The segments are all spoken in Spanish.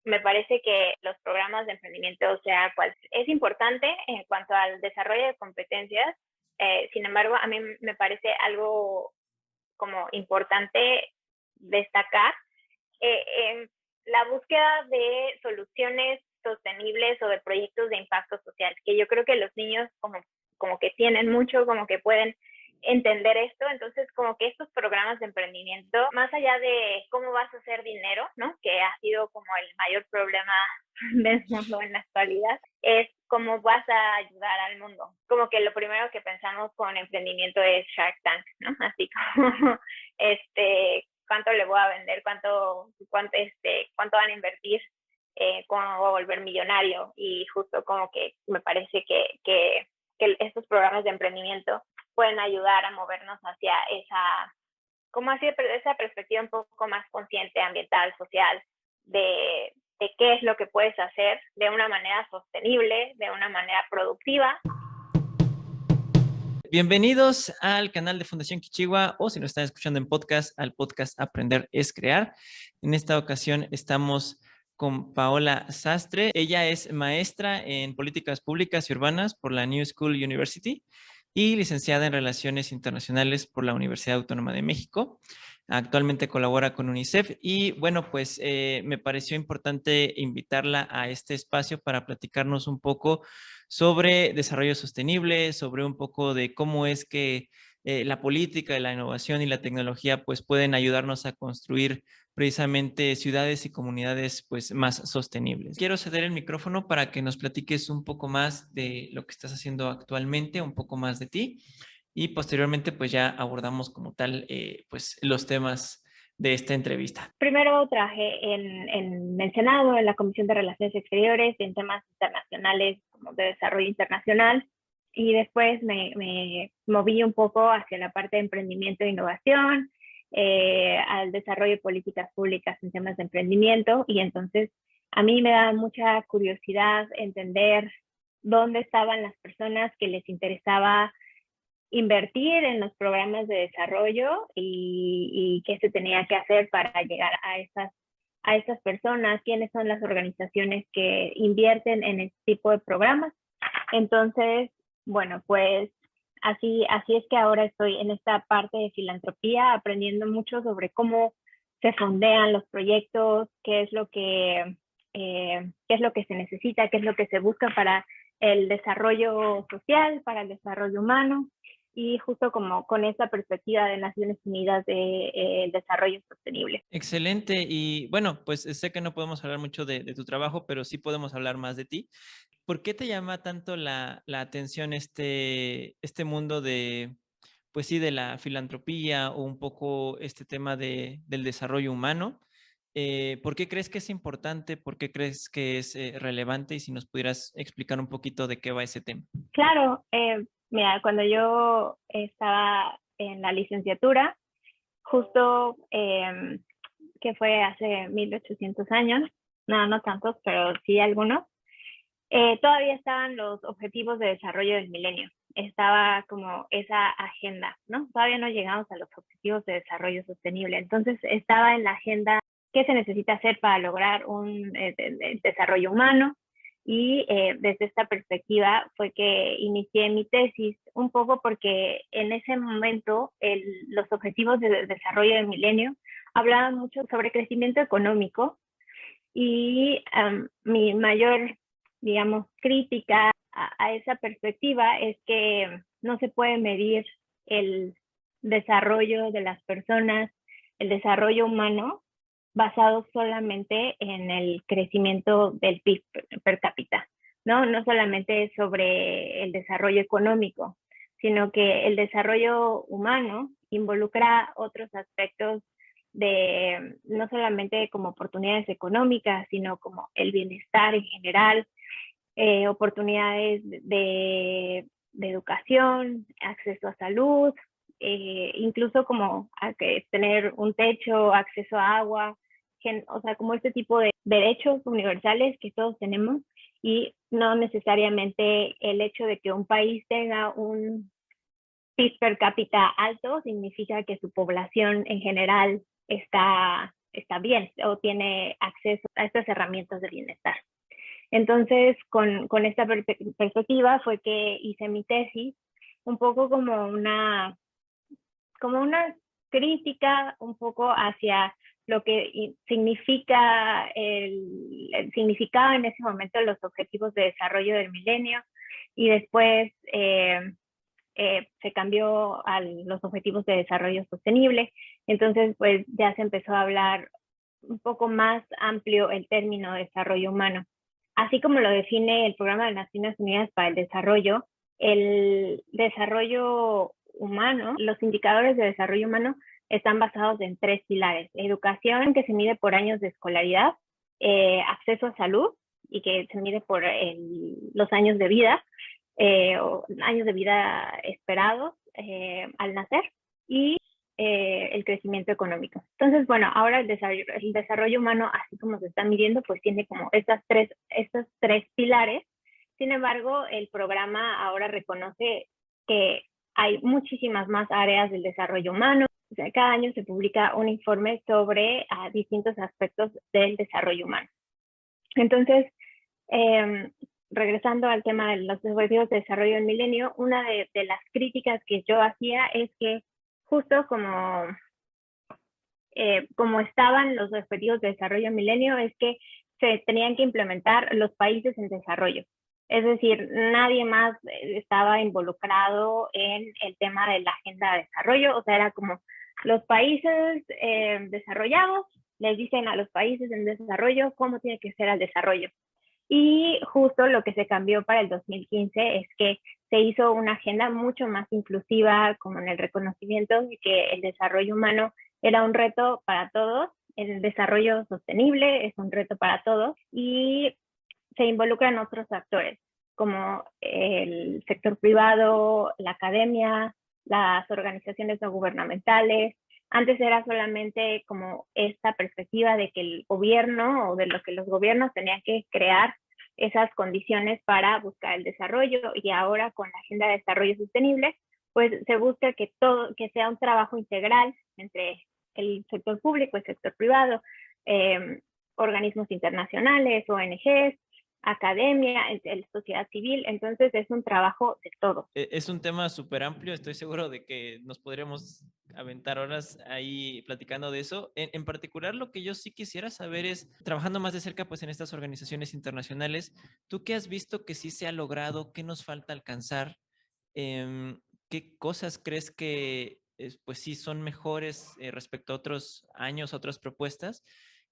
me parece que los programas de emprendimiento, o sea, es importante en cuanto al desarrollo de competencias. Sin embargo, a mí me parece algo como importante destacar la búsqueda de soluciones sostenibles o de proyectos de impacto social, que yo creo que los niños como que tienen mucho, como que pueden entender esto. Entonces como que estos programas de emprendimiento, más allá de cómo vas a hacer dinero, ¿no?, que ha sido como el mayor problema del mundo en la actualidad, es cómo vas a ayudar al mundo. Como que lo primero que pensamos con emprendimiento es Shark Tank, ¿no? Así como cuánto le voy a vender, cuánto van a invertir, cómo me voy a volver millonario. Y justo como que me parece que estos programas de emprendimiento pueden ayudar a movernos hacia esa perspectiva un poco más consciente, ambiental, social, de qué es lo que puedes hacer de una manera sostenible, de una manera productiva. Bienvenidos al canal de Fundación Kichigua, o si nos están escuchando en podcast, al podcast Aprender es Crear. En esta ocasión estamos con Paola Sastre. Ella es maestra en Políticas Públicas y Urbanas por la New School University y licenciada en Relaciones Internacionales por la Universidad Autónoma de México. Actualmente colabora con UNICEF y bueno, pues me pareció importante invitarla a este espacio para platicarnos un poco sobre desarrollo sostenible, sobre un poco de cómo es que la política, la innovación y la tecnología pues pueden ayudarnos a construir precisamente ciudades y comunidades pues más sostenibles. Quiero ceder el micrófono para que nos platiques un poco más de lo que estás haciendo actualmente, un poco más de ti, y posteriormente pues ya abordamos como tal pues los temas de esta entrevista. Primero trabajé en el Senado, en la Comisión de Relaciones Exteriores, en temas internacionales como de desarrollo internacional, y después me moví un poco hacia la parte de emprendimiento e innovación, al desarrollo de políticas públicas en temas de emprendimiento. Y entonces a mí me da mucha curiosidad entender dónde estaban las personas que les interesaba invertir en los programas de desarrollo y qué se tenía que hacer para llegar a esas personas, quiénes son las organizaciones que invierten en este tipo de programas. Entonces, bueno, pues así es que ahora estoy en esta parte de filantropía, aprendiendo mucho sobre cómo se fondean los proyectos, qué es lo que se necesita, qué es lo que se busca para el desarrollo social, para el desarrollo humano, y justo como con esa perspectiva de Naciones Unidas de desarrollo sostenible. Excelente. Y bueno, pues sé que no podemos hablar mucho de tu trabajo, pero sí podemos hablar más de ti. ¿Por qué te llama tanto la atención este mundo de, pues sí, de la filantropía o un poco este tema del desarrollo humano? ¿Por qué crees que es importante? ¿Por qué crees que es relevante? Y si nos pudieras explicar un poquito de qué va ese tema. Claro, mira, cuando yo estaba en la licenciatura, justo que fue hace 1800 años, no tantos, pero sí algunos, todavía estaban los objetivos de desarrollo del milenio. Estaba como esa agenda, ¿no? Todavía no llegamos a los objetivos de desarrollo sostenible. Entonces estaba en la agenda qué se necesita hacer para lograr un desarrollo humano. Y desde esta perspectiva fue que inicié mi tesis, un poco porque en ese momento los objetivos de desarrollo del milenio hablaban mucho sobre crecimiento económico, y mi mayor, digamos, crítica a esa perspectiva es que no se puede medir el desarrollo de las personas, el desarrollo humano, basado solamente en el crecimiento del PIB per cápita, ¿no? No solamente sobre el desarrollo económico, sino que el desarrollo humano involucra otros aspectos de no solamente como oportunidades económicas, sino como el bienestar en general, oportunidades de educación, acceso a salud, incluso como a que tener un techo, acceso a agua, o sea, como este tipo de derechos universales que todos tenemos. Y no necesariamente el hecho de que un país tenga un PIB per cápita alto significa que su población en general está está bien o tiene acceso a estas herramientas de bienestar. Entonces, con esta perspectiva fue que hice mi tesis, un poco como una crítica un poco hacia lo que significa el significado en ese momento los objetivos de desarrollo del milenio, y después se cambió a los objetivos de desarrollo sostenible. Entonces, pues ya se empezó a hablar un poco más amplio el término desarrollo humano. Así como lo define el Programa de Naciones Unidas para el desarrollo humano, los indicadores de desarrollo humano están basados en 3 pilares: educación, que se mide por años de escolaridad; acceso a salud, y que se mide por los años de vida, o años de vida esperados al nacer; y el crecimiento económico. Entonces, bueno, ahora el desarrollo humano, así como se está midiendo, pues tiene como estos tres pilares. Sin embargo, el programa ahora reconoce que hay muchísimas más áreas del desarrollo humano. O sea, cada año se publica un informe sobre distintos aspectos del desarrollo humano. Entonces, regresando al tema de los objetivos de desarrollo del milenio, una de las críticas que yo hacía es que justo como estaban los objetivos de desarrollo del milenio, es que se tenían que implementar los países en desarrollo. Es decir, nadie más estaba involucrado en el tema de la agenda de desarrollo. O sea, era como los países desarrollados les dicen a los países en desarrollo cómo tiene que ser el desarrollo. Y justo lo que se cambió para el 2015 es que se hizo una agenda mucho más inclusiva, como en el reconocimiento de que el desarrollo humano era un reto para todos, el desarrollo sostenible es un reto para todos, y se involucran otros actores, como el sector privado, la academia, las organizaciones no gubernamentales. Antes era solamente como esta perspectiva de que el gobierno, o de lo que los gobiernos tenían que crear esas condiciones para buscar el desarrollo, y ahora con la Agenda de Desarrollo Sostenible, pues se busca que sea un trabajo integral entre el sector público, el sector privado, organismos internacionales, ONGs, academia, sociedad civil. Entonces es un trabajo de todo. Es un tema súper amplio, estoy seguro de que nos podríamos aventar horas ahí platicando de eso. En particular, lo que yo sí quisiera saber es, trabajando más de cerca pues en estas organizaciones internacionales, ¿tú qué has visto que sí se ha logrado? ¿Qué nos falta alcanzar? ¿Qué cosas crees que pues sí son mejores respecto a otros años, otras propuestas?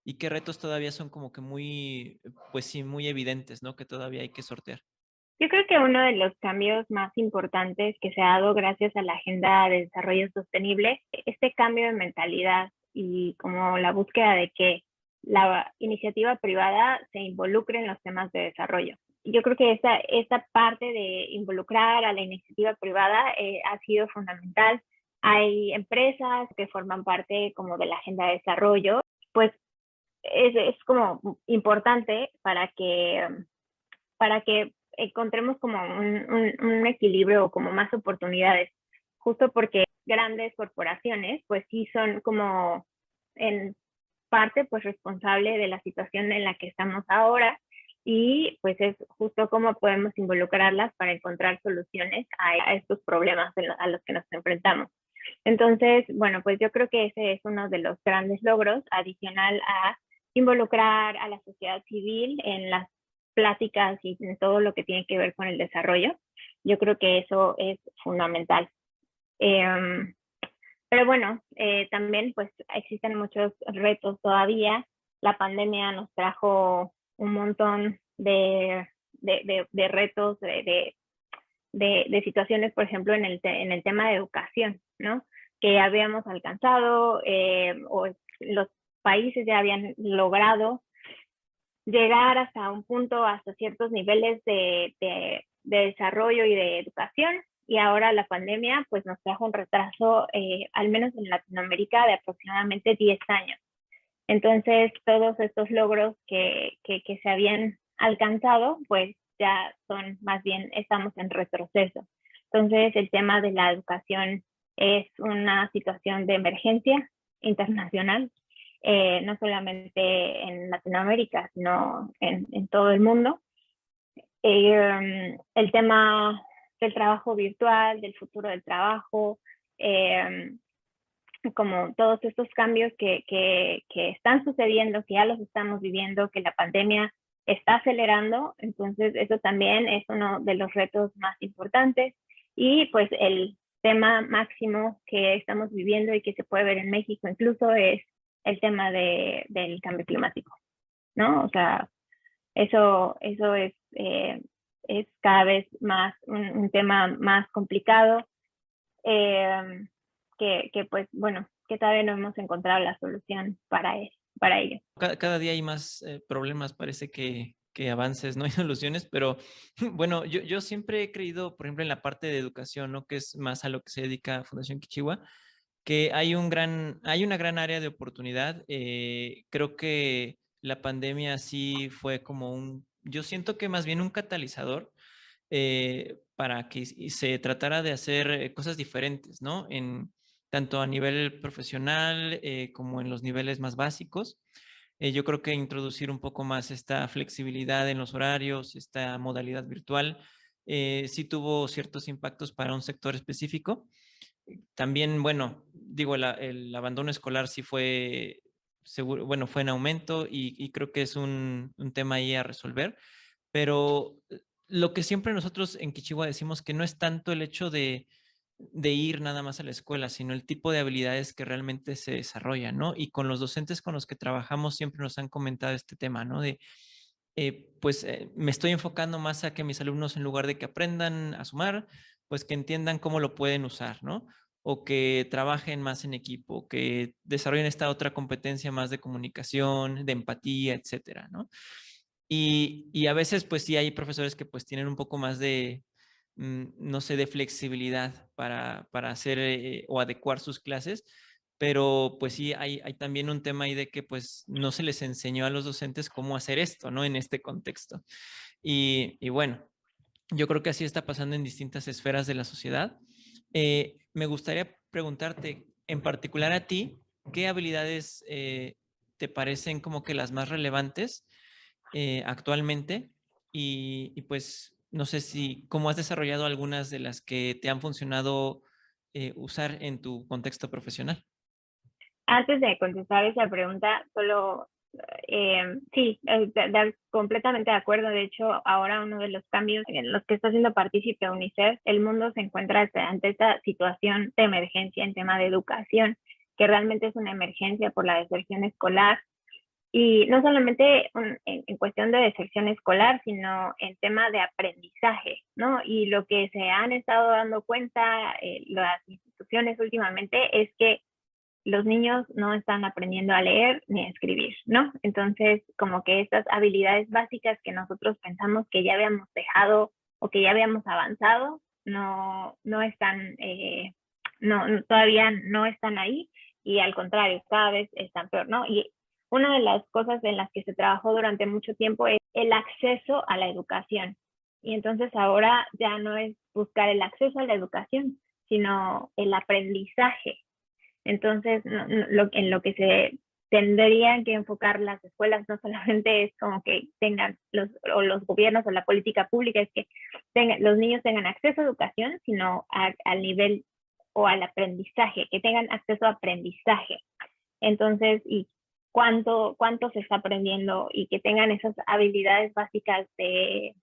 ¿Y qué retos todavía son como que muy, pues sí, muy evidentes, ¿no? Que todavía hay que sortear. Yo creo que uno de los cambios más importantes que se ha dado gracias a la Agenda de Desarrollo Sostenible, este cambio de mentalidad y como la búsqueda de que la iniciativa privada se involucre en los temas de desarrollo. Yo creo que esta parte de involucrar a la iniciativa privada ha sido fundamental. Hay empresas que forman parte como de la Agenda de Desarrollo, pues es como importante para que encontremos como un equilibrio o como más oportunidades, justo porque grandes corporaciones pues sí son como en parte pues responsable de la situación en la que estamos ahora, y pues es justo cómo podemos involucrarlas para encontrar soluciones a estos problemas a los que nos enfrentamos. Entonces, bueno, pues yo creo que ese es uno de los grandes logros, adicional a involucrar a la sociedad civil en las pláticas y en todo lo que tiene que ver con el desarrollo. Yo creo que eso es fundamental. Pero bueno, también pues existen muchos retos todavía. La pandemia nos trajo un montón de retos, de situaciones, por ejemplo, en el tema de educación, ¿no? Que habíamos alcanzado, o los países ya habían logrado llegar hasta un punto, hasta ciertos niveles de desarrollo y de educación, y ahora la pandemia pues nos trajo un retraso, al menos en Latinoamérica, de aproximadamente 10 años. Entonces, todos estos logros que se habían alcanzado, pues ya son, más bien, estamos en retroceso. Entonces, el tema de la educación es una situación de emergencia internacional, no solamente en Latinoamérica, sino en todo el mundo. El tema del trabajo virtual, del futuro del trabajo, como todos estos cambios que están sucediendo, que ya los estamos viviendo, que la pandemia está acelerando, entonces eso también es uno de los retos más importantes. Y pues el tema máximo que estamos viviendo y que se puede ver en México incluso es el tema del cambio climático, ¿no? O sea, eso es cada vez más un tema más complicado, que pues bueno, que todavía no hemos encontrado la solución para ello. Cada día hay más problemas, parece que avances, no hay soluciones, pero bueno, yo siempre he creído, por ejemplo, en la parte de educación, ¿no? Que es más a lo que se dedica Fundación Kichigua, que hay una gran área de oportunidad. Creo que la pandemia sí fue como yo siento que más bien un catalizador para que se tratara de hacer cosas diferentes, ¿no? Tanto a nivel profesional como en los niveles más básicos. Yo creo que introducir un poco más esta flexibilidad en los horarios, esta modalidad virtual, sí tuvo ciertos impactos para un sector específico. También, bueno, digo, el abandono escolar sí fue, seguro, bueno, fue en aumento y creo que es un tema ahí a resolver, pero lo que siempre nosotros en Kichigua decimos que no es tanto el hecho de ir nada más a la escuela, sino el tipo de habilidades que realmente se desarrollan, ¿no? Y con los docentes con los que trabajamos siempre nos han comentado este tema, ¿no? Me estoy enfocando más a que mis alumnos, en lugar de que aprendan a sumar, pues que entiendan cómo lo pueden usar, ¿no? O que trabajen más en equipo, que desarrollen esta otra competencia más de comunicación, de empatía, etcétera, ¿no? Y a veces, pues sí, hay profesores que pues tienen un poco más de, no sé, de flexibilidad para hacer o adecuar sus clases, pero pues sí, hay también un tema ahí de que pues no se les enseñó a los docentes cómo hacer esto, ¿no? En este contexto. Y bueno, yo creo que así está pasando en distintas esferas de la sociedad. Me gustaría preguntarte, en particular a ti, ¿qué habilidades te parecen como que las más relevantes actualmente? Pues no sé si, ¿cómo has desarrollado algunas de las que te han funcionado usar en tu contexto profesional? Antes de contestar esa pregunta, solo sí, completamente de acuerdo. De hecho, ahora uno de los cambios en los que está haciendo partícipe UNICEF, el mundo se encuentra ante esta situación de emergencia en tema de educación, que realmente es una emergencia por la deserción escolar. Y no solamente en cuestión de deserción escolar, sino en tema de aprendizaje, ¿no? Y lo que se han estado dando cuenta las instituciones últimamente es que los niños no están aprendiendo a leer ni a escribir, ¿no? Entonces, como que estas habilidades básicas que nosotros pensamos que ya habíamos dejado o que ya habíamos avanzado, no están, todavía no están ahí, y al contrario, cada vez están peor, ¿no? Y una de las cosas en las que se trabajó durante mucho tiempo es el acceso a la educación. Y entonces ahora ya no es buscar el acceso a la educación, sino el aprendizaje. Entonces, en lo que se tendrían que enfocar las escuelas no solamente es como que tengan los gobiernos o la política pública, es que los niños tengan acceso a educación, sino al nivel o al aprendizaje, que tengan acceso a aprendizaje. Entonces, y cuánto se está aprendiendo, y que tengan esas habilidades básicas de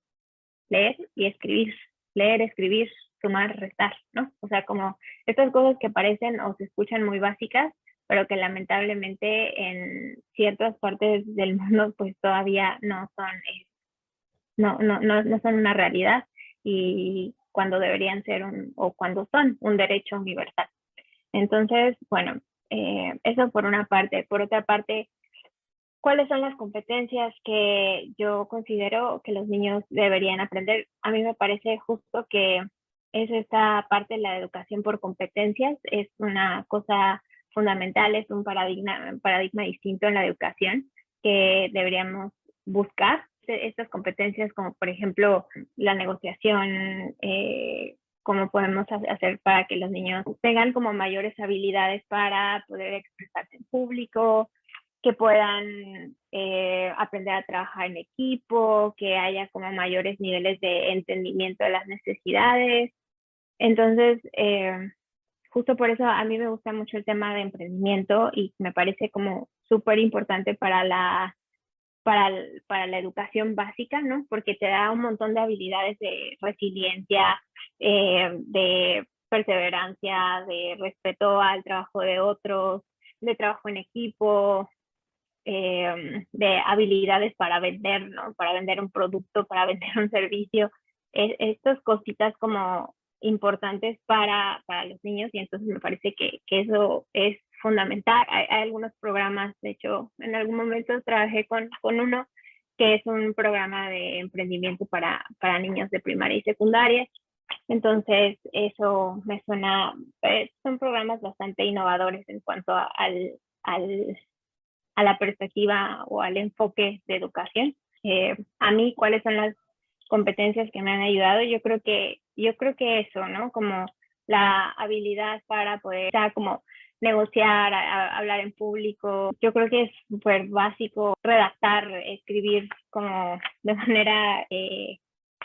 leer y escribir, leer, escribir, sumar, restar, ¿no? O sea, como estas cosas que parecen o se escuchan muy básicas, pero que lamentablemente en ciertas partes del mundo pues todavía no son, no son una realidad, y cuando deberían ser o cuando son un derecho universal. Entonces, bueno, eso por una parte. Por otra parte, ¿cuáles son las competencias que yo considero que los niños deberían aprender? A mí me parece justo que es esta parte de la educación por competencias, es una cosa fundamental, es un paradigma distinto en la educación que deberíamos buscar. Estas competencias como por ejemplo la negociación, cómo podemos hacer para que los niños tengan como mayores habilidades para poder expresarse en público, que puedan aprender a trabajar en equipo, que haya como mayores niveles de entendimiento de las necesidades. Entonces, justo por eso a mí me gusta mucho el tema de emprendimiento y me parece como súper importante para la educación básica, ¿no? Porque te da un montón de habilidades de resiliencia, de perseverancia, de respeto al trabajo de otros, de trabajo en equipo, de habilidades para vender, ¿no? Para vender un producto, para vender un servicio. Estas cositas como importantes para los niños y entonces me parece que eso es fundamental. Hay algunos programas, de hecho, en algún momento trabajé con uno que es un programa de emprendimiento para niños de primaria y secundaria. Entonces, eso me suena, son programas bastante innovadores en cuanto al a la perspectiva o al enfoque de educación. A mí, ¿cuáles son las competencias que me han ayudado? Yo creo que eso, ¿no? Como la habilidad para poder, o sea, como negociar, hablar en público. Yo creo que es súper básico redactar, escribir como de manera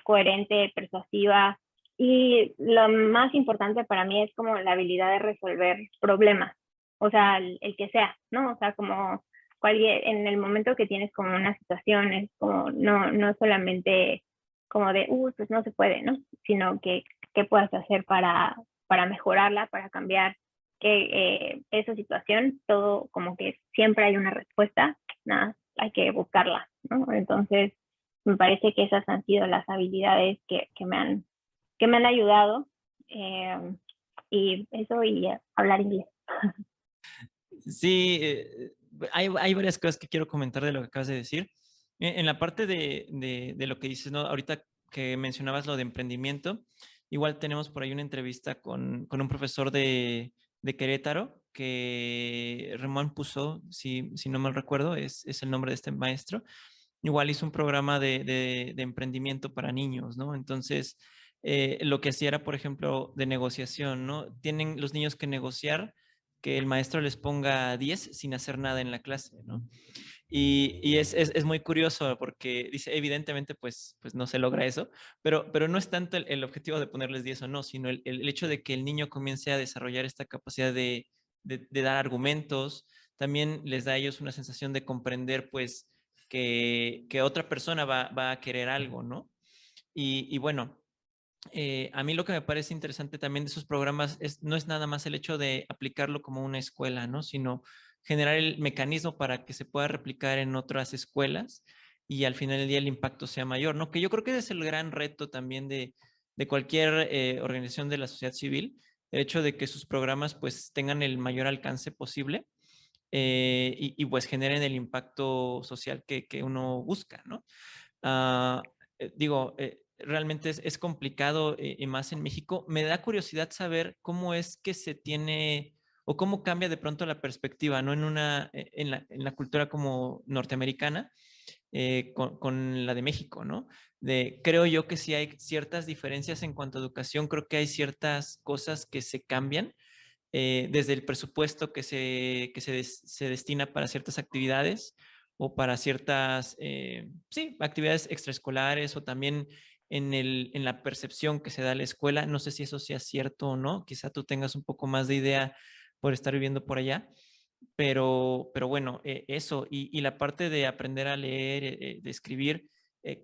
coherente, persuasiva. Y lo más importante para mí es como la habilidad de resolver problemas, o sea, el que sea, ¿no? O sea, como en el momento que tienes como una situación, es como no solamente como de, pues no se puede, ¿no? Sino que qué puedes hacer para mejorarla, para cambiar esa situación, todo como que siempre hay una respuesta, nada, hay que buscarla, ¿no? Entonces, me parece que esas han sido las habilidades que me han ayudado, y eso y hablar inglés. Sí, hay varias cosas que quiero comentar de lo que acabas de decir. En la parte de lo que dices, ¿no? Ahorita que mencionabas lo de emprendimiento, igual tenemos por ahí una entrevista con un profesor de Querétaro, que Ramón Puzo, si no mal recuerdo, es el nombre de este maestro. Igual hizo un programa de emprendimiento para niños, ¿no? Entonces, lo que hacía era, por ejemplo, de negociación, ¿no? Tienen los niños que negociar que el maestro les ponga 10 sin hacer nada en la clase, ¿no? Y es muy curioso porque dice, evidentemente, pues no se logra eso, pero no es tanto el objetivo de ponerles 10 o no, sino el hecho de que el niño comience a desarrollar esta capacidad de dar argumentos, también les da a ellos una sensación de comprender, pues, que otra persona va a querer algo, ¿no? Y bueno, a mí lo que me parece interesante también de esos programas no es nada más el hecho de aplicarlo como una escuela, ¿no? Sino generar el mecanismo para que se pueda replicar en otras escuelas y al final del día el impacto sea mayor, ¿no? Que yo creo que ese es el gran reto también de cualquier organización de la sociedad civil, el hecho de que sus programas pues tengan el mayor alcance posible, pues generen el impacto social que uno busca, ¿no? Digo, realmente es complicado, y más en México. Me da curiosidad saber cómo es que se tiene o cómo cambia de pronto la perspectiva, ¿no? En la cultura como norteamericana, con la de México, ¿no? Creo yo que sí hay ciertas diferencias en cuanto a educación, creo que hay ciertas cosas que se cambian, desde el presupuesto se destina para ciertas actividades o para ciertas, sí, actividades extraescolares o también en la percepción que se da a la escuela. No sé si eso sea cierto o no, quizá tú tengas un poco más de idea por estar viviendo por allá, pero bueno, eso y la parte de aprender a leer, de escribir.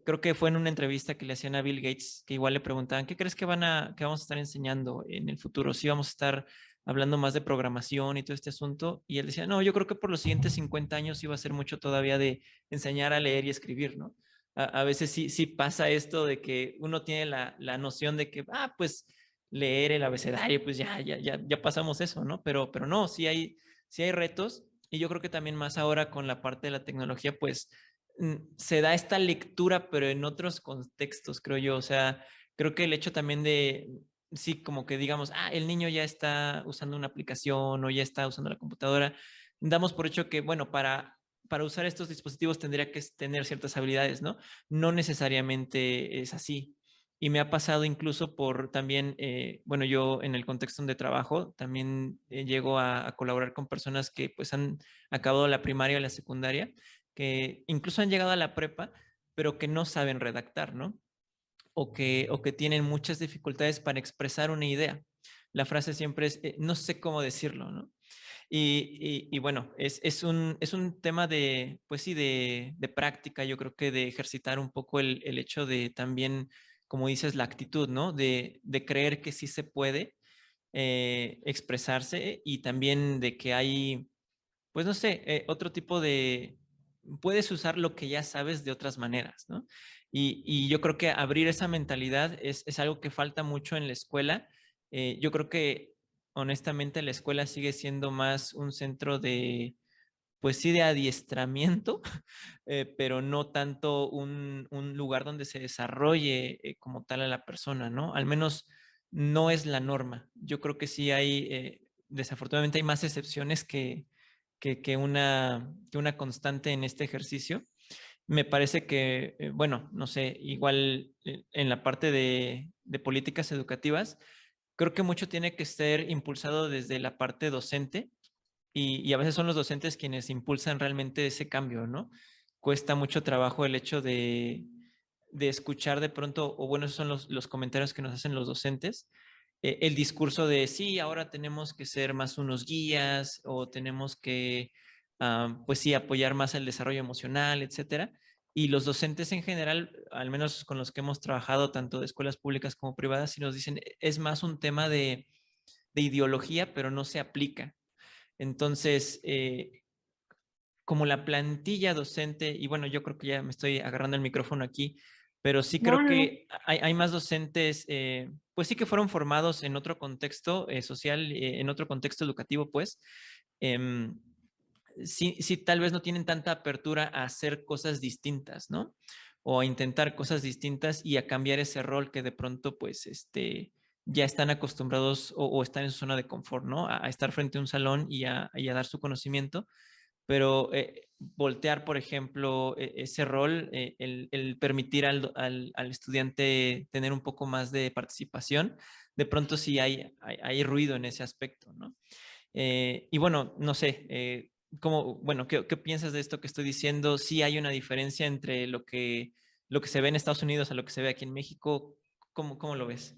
Creo que fue en una entrevista que le hacían a Bill Gates, que igual le preguntaban, ¿qué crees que vamos a estar enseñando en el futuro? ¿Sí vamos a estar hablando más de programación y todo este asunto? Y él decía, no, yo creo que por los siguientes 50 años iba a ser mucho todavía de enseñar a leer y escribir, ¿no? A veces sí pasa esto de que uno tiene la noción de que, pues leer el abecedario, pues ya pasamos eso, ¿no? Pero no, sí hay retos y yo creo que también más ahora con la parte de la tecnología, pues se da esta lectura, pero en otros contextos, creo yo. O sea, creo que el hecho también sí, como que digamos, el niño ya está usando una aplicación o ya está usando la computadora, damos por hecho que, bueno, para usar estos dispositivos tendría que tener ciertas habilidades, ¿no? No necesariamente es así. y me ha pasado incluso por también, bueno, yo en el contexto donde trabajo, también llego a colaborar con personas que pues han acabado la primaria o la secundaria, que incluso han llegado a la prepa, pero que no saben redactar, ¿no? O que tienen muchas dificultades para expresar una idea. La frase siempre es, no sé cómo decirlo, ¿no? Y bueno, es un tema de, pues sí, de práctica, yo creo que de ejercitar un poco el hecho de también, como dices, la actitud, ¿no? De creer que sí se puede expresarse y también de que hay, pues no sé, otro tipo de, puedes usar lo que ya sabes de otras maneras, ¿no? Y yo creo que abrir esa mentalidad es algo que falta mucho en la escuela. Yo creo que honestamente la escuela sigue siendo más un centro de, pues sí, de adiestramiento, pero no tanto un lugar donde se desarrolle como tal a la persona, ¿no? Al menos no es la norma. Yo creo que sí hay, desafortunadamente hay más excepciones que una constante en este ejercicio. Me parece que, bueno, no sé, igual en la parte de políticas educativas, creo que mucho tiene que ser impulsado desde la parte docente y a veces son los docentes quienes impulsan realmente ese cambio, ¿no? Cuesta mucho trabajo el hecho de escuchar de pronto, o bueno, esos son los comentarios que nos hacen los docentes, el discurso de sí, ahora tenemos que ser más unos guías o tenemos que, pues sí, apoyar más el desarrollo emocional, etcétera. Y los docentes en general, al menos con los que hemos trabajado, tanto de escuelas públicas como privadas, sí nos dicen, es más un tema de ideología, pero no se aplica. Entonces, como la plantilla docente, y bueno, yo creo que ya me estoy agarrando el micrófono aquí, pero sí No, creo no, no. que hay más docentes, pues sí que fueron formados en otro contexto social, en otro contexto educativo, pues, em, sí, sí, tal vez no tienen tanta apertura a hacer cosas distintas, ¿no? O a intentar cosas distintas y a cambiar ese rol que de pronto, pues, ya están acostumbrados o están en su zona de confort, ¿no? A estar frente a un salón y a dar su conocimiento, pero voltear, por ejemplo, ese rol, el permitir al estudiante tener un poco más de participación, de pronto sí hay ruido en ese aspecto, ¿no? Y bueno, no sé, bueno, ¿qué piensas de esto que estoy diciendo? Sí hay una diferencia entre lo que se ve en Estados Unidos a lo que se ve aquí en México. ¿Cómo lo ves?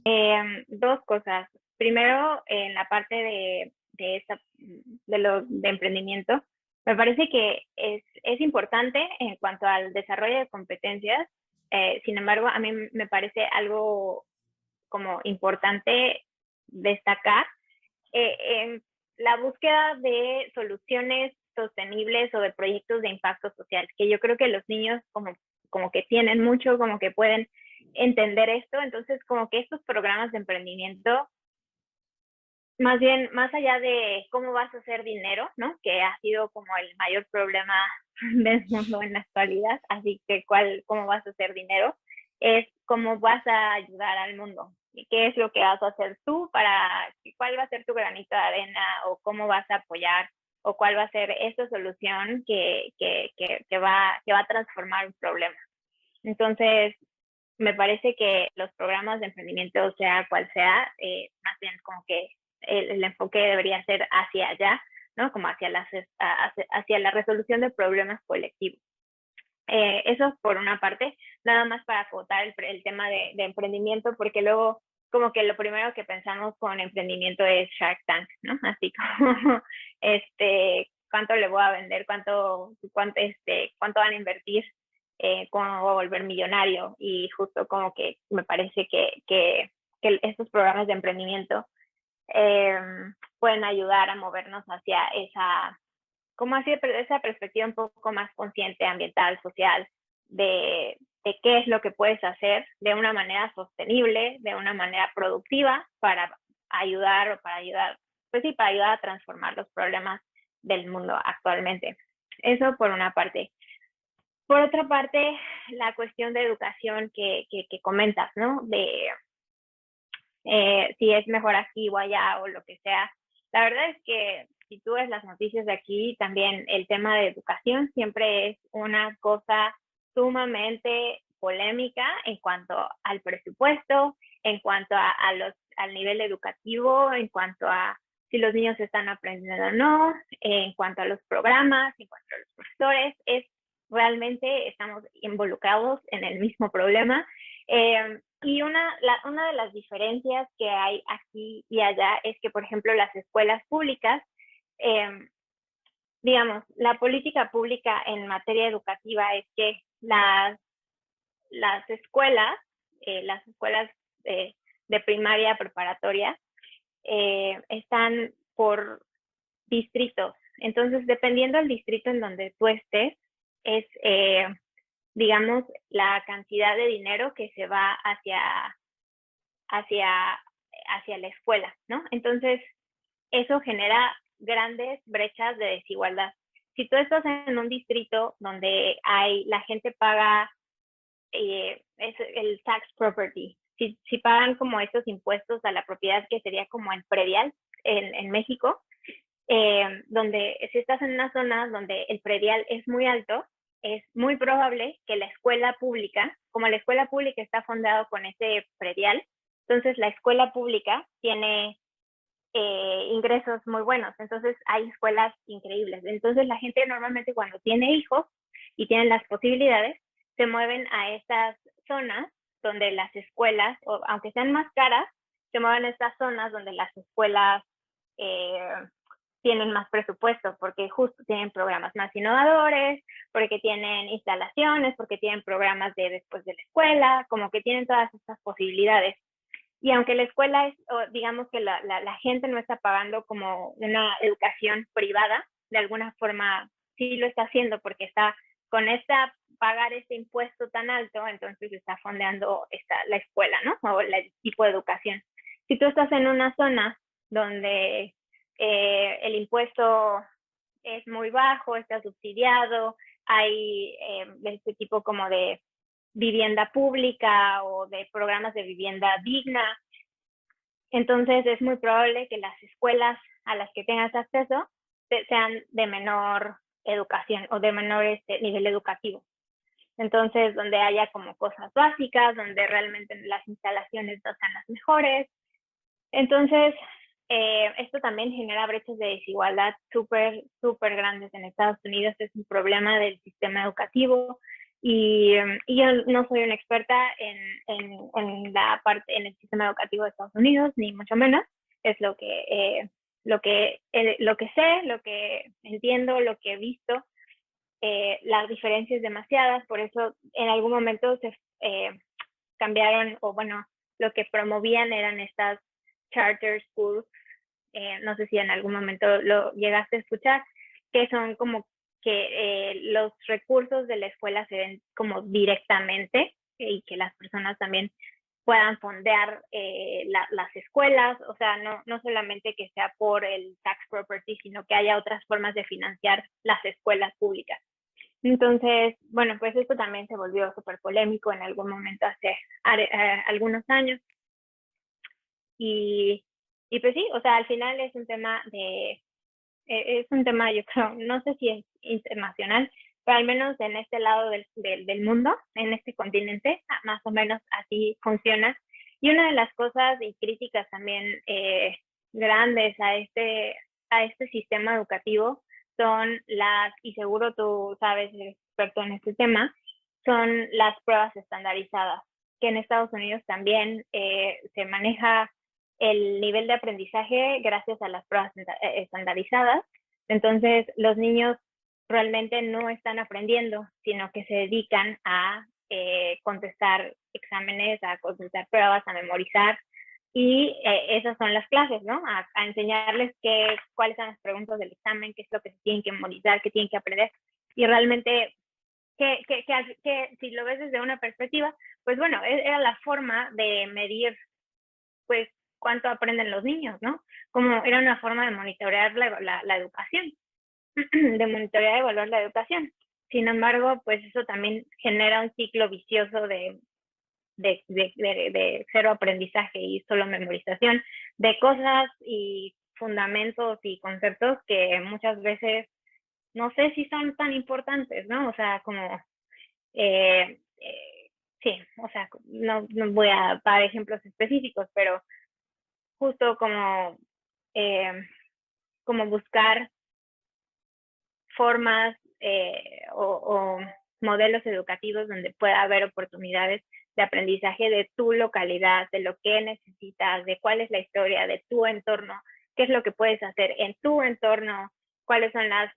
Dos cosas. Primero, en la parte de emprendimiento, me parece que es importante en cuanto al desarrollo de competencias. Sin embargo, a mí me parece algo como importante destacar en la búsqueda de soluciones sostenibles o de proyectos de impacto social, que yo creo que los niños como que tienen mucho, como que pueden entender esto, entonces como que estos programas de emprendimiento, más bien, más allá de cómo vas a hacer dinero, ¿no? Que ha sido como el mayor problema del mundo en la actualidad, así que cómo vas a hacer dinero, es cómo vas a ayudar al mundo, y qué es lo que vas a hacer tú cuál va a ser tu granito de arena o cómo vas a apoyar o cuál va a ser esa solución que va a transformar un problema. Entonces, me parece que los programas de emprendimiento, sea cual sea, más bien como que el enfoque debería ser hacia allá, ¿no? Como hacia la resolución de problemas colectivos. Eso por una parte, nada más para acotar el tema de emprendimiento, porque luego como que lo primero que pensamos con emprendimiento es Shark Tank, ¿no? Así como, cuánto le voy a vender, cuánto van a invertir, cómo me voy a volver millonario, y justo como que me parece que estos programas de emprendimiento eh, pueden ayudar a movernos hacia como hacia esa perspectiva un poco más consciente, ambiental, social, de qué es lo que puedes hacer de una manera sostenible, de una manera productiva para ayudar, pues sí, para ayudar a transformar los problemas del mundo actualmente. Eso por una parte. Por otra parte, la cuestión de educación que comentas, ¿no? De si es mejor aquí o allá o lo que sea. La verdad es que si tú ves las noticias de aquí, también el tema de educación siempre es una cosa sumamente polémica en cuanto al presupuesto, en cuanto al nivel educativo, en cuanto a si los niños están aprendiendo o no, en cuanto a los programas, en cuanto a los profesores. Realmente estamos involucrados en el mismo problema. Y una de las diferencias que hay aquí y allá es que, por ejemplo, las escuelas públicas, digamos, la política pública en materia educativa es que las escuelas, de primaria preparatoria, están por distritos. Entonces, dependiendo del distrito en donde tú estés, es, digamos, la cantidad de dinero que se va hacia la escuela, ¿no? Entonces, eso genera grandes brechas de desigualdad. Si tú estás en un distrito donde la gente paga es el tax property, si pagan como estos impuestos a la propiedad, que sería como el predial en México, donde si estás en una zona donde el predial es muy alto, es muy probable que la escuela pública, como la escuela pública está fundada con ese predial, entonces la escuela pública tiene ingresos muy buenos, entonces hay escuelas increíbles. Entonces la gente normalmente cuando tiene hijos y tienen las posibilidades, se mueven a estas zonas donde las escuelas, o aunque sean más caras, se mueven a estas zonas donde las escuelas tienen más presupuesto, porque justo tienen programas más innovadores, porque tienen instalaciones, porque tienen programas de después de la escuela, como que tienen todas estas posibilidades. Y aunque la escuela digamos que la gente no está pagando como una educación privada, de alguna forma sí lo está haciendo, porque está con pagar este impuesto tan alto, entonces está fondeando la escuela, ¿no? O el tipo de educación. Si tú estás en una zona donde el impuesto es muy bajo, está subsidiado, hay este tipo como de vivienda pública o de programas de vivienda digna, entonces es muy probable que las escuelas a las que tengas acceso sean de menor educación o de menor nivel educativo. Entonces, donde haya como cosas básicas, donde realmente las instalaciones no sean las mejores. Entonces, esto también genera brechas de desigualdad súper, súper grandes en Estados Unidos. Es un problema del sistema educativo. Y yo no soy una experta en el sistema educativo de Estados Unidos, ni mucho menos. Es lo que sé, lo que entiendo, lo que he visto. Las diferencias demasiadas, por eso en algún momento se cambiaron, o bueno, lo que promovían eran estas charter schools, no sé si en algún momento lo llegaste a escuchar, que son como que los recursos de la escuela se ven como directamente y que las personas también puedan fondear las escuelas, o sea, no solamente que sea por el tax property, sino que haya otras formas de financiar las escuelas públicas. Entonces, bueno, pues esto también se volvió súper polémico en algún momento hace algunos años. Y pues sí, o sea, al final es un tema yo creo, no sé si es internacional, pero al menos en este lado del mundo, en este continente, más o menos así funciona. Y una de las cosas y críticas también grandes a este sistema educativo son y seguro tú sabes, eres experto en este tema, son las pruebas estandarizadas, que en Estados Unidos también se maneja el nivel de aprendizaje gracias a las pruebas estandarizadas. Entonces, los niños realmente no están aprendiendo, sino que se dedican a contestar exámenes, a contestar pruebas, a memorizar. Y esas son las clases, ¿no? A enseñarles cuáles son las preguntas del examen, qué es lo que se tienen que memorizar, qué tienen que aprender. Y realmente, si lo ves desde una perspectiva, pues bueno, era la forma de medir, pues, cuánto aprenden los niños, ¿no? Como era una forma de monitorear la educación, de monitorear y evaluar la educación. Sin embargo, pues eso también genera un ciclo vicioso de cero aprendizaje y solo memorización de cosas y fundamentos y conceptos que muchas veces no sé si son tan importantes, ¿no? O sea, como sí, o sea, no voy a dar ejemplos específicos, pero justo eh, como buscar formas o modelos educativos donde pueda haber oportunidades de aprendizaje de tu localidad, de lo que necesitas, de cuál es la historia de tu entorno, qué es lo que puedes hacer en tu entorno, cuáles son las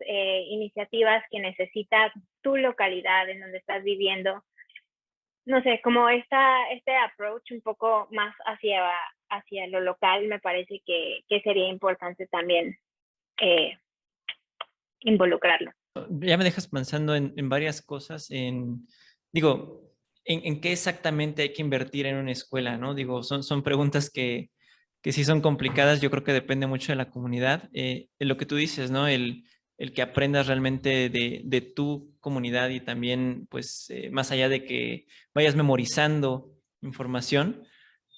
iniciativas que necesita tu localidad en donde estás viviendo. No sé, como este approach un poco más hacia lo local, me parece que sería importante también involucrarlo. Ya me dejas pensando en varias cosas, digo, en qué exactamente hay que invertir en una escuela, ¿no? Digo, son preguntas que sí son complicadas, yo creo que depende mucho de la comunidad. En lo que tú dices, ¿no? El que aprendas realmente de tu comunidad y también, pues, más allá de que vayas memorizando información,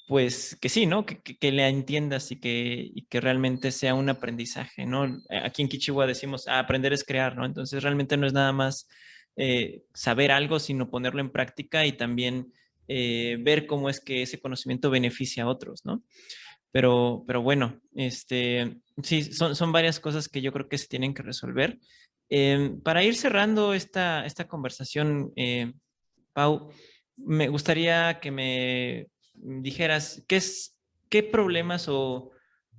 pues que sí, ¿no? Que la entiendas y que realmente sea un aprendizaje, ¿no? Aquí en Kichigua decimos, aprender es crear, ¿no? Entonces realmente no es nada más saber algo, sino ponerlo en práctica y también ver cómo es que ese conocimiento beneficia a otros, ¿no? Pero bueno, sí, son varias cosas que yo creo que se tienen que resolver. Para ir cerrando esta conversación, Pau, me gustaría que me dijeras qué problemas o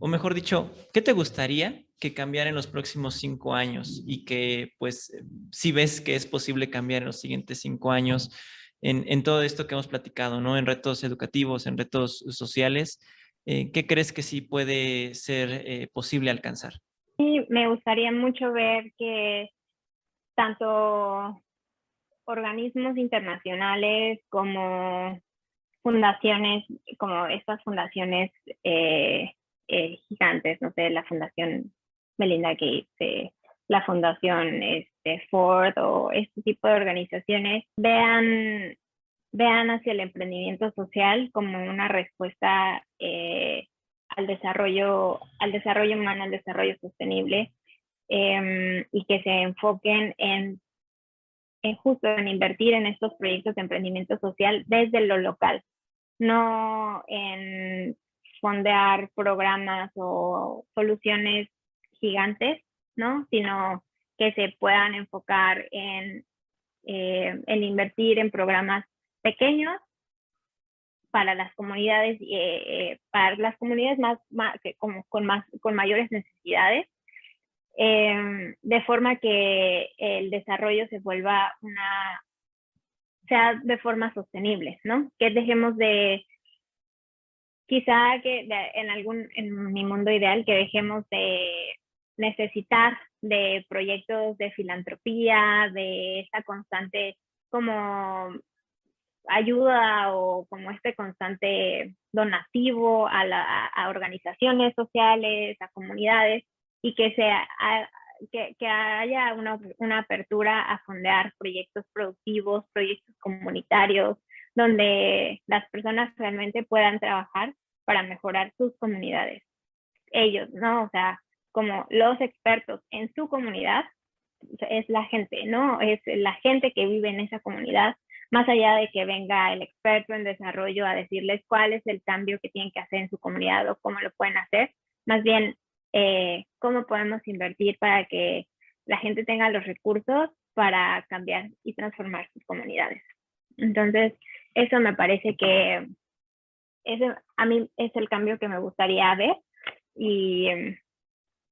mejor dicho, qué te gustaría que cambiara en los próximos 5 años y que pues si ves que es posible cambiar en los siguientes 5 años en todo esto que hemos platicado, ¿no? En retos educativos, en retos sociales, ¿qué crees que sí puede ser posible alcanzar? Sí, me gustaría mucho ver que tanto organismos internacionales como fundaciones, como estas fundaciones gigantes, no sé, la Fundación Melinda Gates, la Fundación Ford o este tipo de organizaciones, vean hacia el emprendimiento social como una respuesta al desarrollo humano, al desarrollo sostenible, y que se enfoquen justo en invertir en estos proyectos de emprendimiento social desde lo local, no en fondear programas o soluciones gigantes, ¿no? Sino que se puedan enfocar en invertir en programas pequeños para las comunidades con mayores necesidades, de forma que el desarrollo sea de forma sostenible, ¿no? Que dejemos quizá en mi mundo ideal, que dejemos de necesitar de proyectos de filantropía, de esta constante como ayuda o como este constante donativo a organizaciones sociales, a comunidades, y que haya una apertura a fondear proyectos productivos, proyectos comunitarios, donde las personas realmente puedan trabajar para mejorar sus comunidades. Ellos, ¿no? O sea, como los expertos en su comunidad, es la gente, ¿no? Es la gente que vive en esa comunidad, más allá de que venga el experto en desarrollo a decirles cuál es el cambio que tienen que hacer en su comunidad o cómo lo pueden hacer, más bien cómo podemos invertir para que la gente tenga los recursos para cambiar y transformar sus comunidades. Entonces, eso me parece que a mí es el cambio que me gustaría ver, y,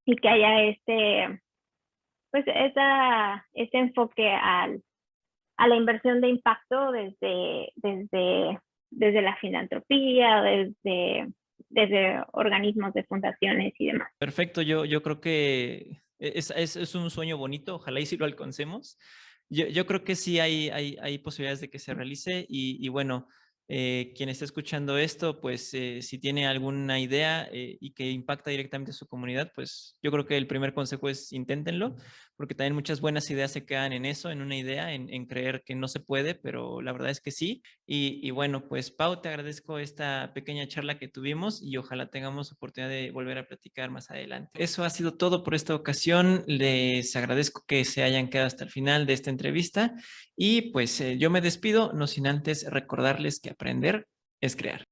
y que haya ese enfoque a la inversión de impacto desde la filantropía, desde organismos de fundaciones y demás. Perfecto, yo creo que es un sueño bonito, ojalá y sí lo alcancemos. Yo creo que sí hay posibilidades de que se realice y bueno, quien esté escuchando esto, pues si tiene alguna idea y que impacta directamente a su comunidad, pues yo creo que el primer consejo es inténtenlo, porque también muchas buenas ideas se quedan en eso, en una idea, en creer que no se puede, pero la verdad es que sí. Y bueno, pues Pau, te agradezco esta pequeña charla que tuvimos y ojalá tengamos oportunidad de volver a platicar más adelante. Eso ha sido todo por esta ocasión. Les agradezco que se hayan quedado hasta el final de esta entrevista y pues yo me despido, no sin antes recordarles que aprender es crear.